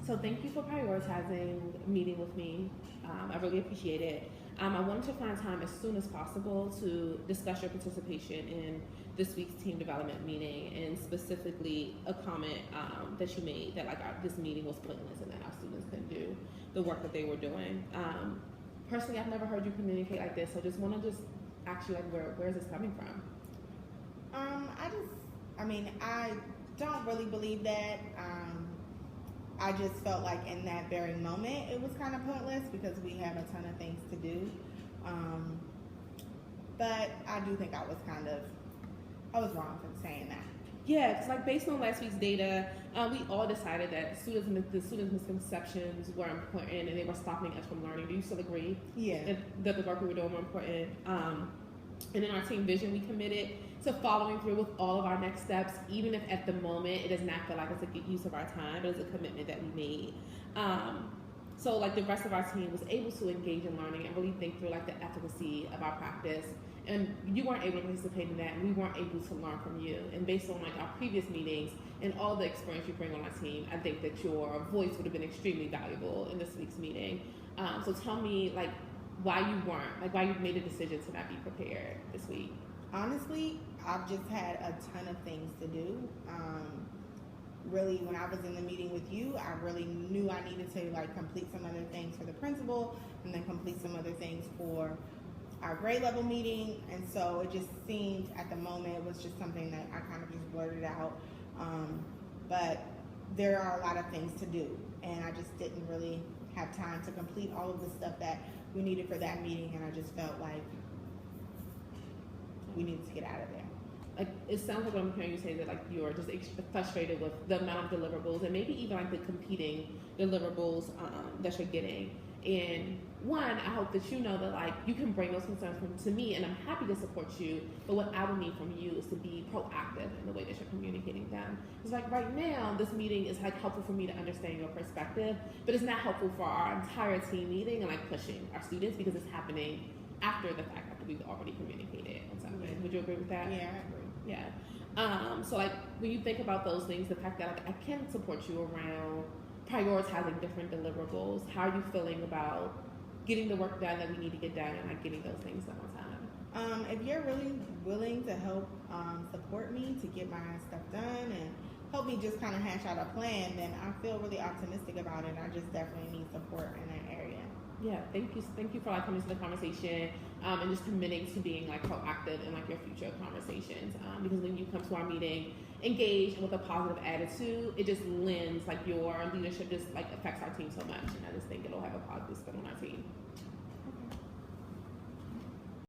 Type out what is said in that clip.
So thank you for prioritizing meeting with me. I really appreciate it. I wanted to find time as soon as possible to discuss your participation in this week's team development meeting, and specifically a comment that you made that this meeting was pointless and that our students couldn't do the work that they were doing. Personally, I've never heard you communicate like this, so just want to just ask you where is this coming from? I don't really believe that. I just felt like in that very moment it was kind of pointless because we had a ton of things to do. But I do think I was wrong for saying that. Yeah, because based on last week's data, we all decided that the students' misconceptions were important and they were stopping us from learning. Do you still agree? Yeah. That the work we were doing were important. And in our team vision, we committed to following through with all of our next steps, even if at the moment it does not feel like it's a good use of our time, but it's a commitment that we made. So the rest of our team was able to engage in learning and really think through the efficacy of our practice. And you weren't able to participate in that, and we weren't able to learn from you. And based on our previous meetings and all the experience you bring on our team, I think that your voice would have been extremely valuable in this week's meeting. So tell me why you weren't, why you made a decision to not be prepared this week. Honestly, I've just had a ton of things to do. Really, when I was in the meeting with you, I really knew I needed to complete some other things for the principal and then complete some other things for our grade level meeting. And so it just seemed at the moment it was just something that I kind of just blurted out. But there are a lot of things to do, and I just didn't really have time to complete all of the stuff that we needed for that meeting, and I just felt like we needed to get out of there. It sounds like I'm hearing you say that you're just frustrated with the amount of deliverables and maybe even the competing deliverables that you're getting. And one, I hope that you know that you can bring those concerns to me, and I'm happy to support you. But what I would need from you is to be proactive in the way that you're communicating them. It's right now, this meeting is helpful for me to understand your perspective, but it's not helpful for our entire team meeting and pushing our students because it's happening after the fact, after we've already communicated on something. Yeah. Would you agree with that? Yeah, I agree. Yeah. So when you think about those things, the fact that I can support you around prioritizing different deliverables, how are you feeling about getting the work done that we need to get done and getting those things done on time? If you're really willing to help support me to get my stuff done and help me just kind of hash out a plan, then I feel really optimistic about it. I just definitely need support in that area. Yeah, thank you for coming to the conversation and just committing to being proactive in your future conversations. Because when you come to our meeting engaged with a positive attitude, it just lends your leadership just affects our team so much, and I just think it'll have a positive spin on our team.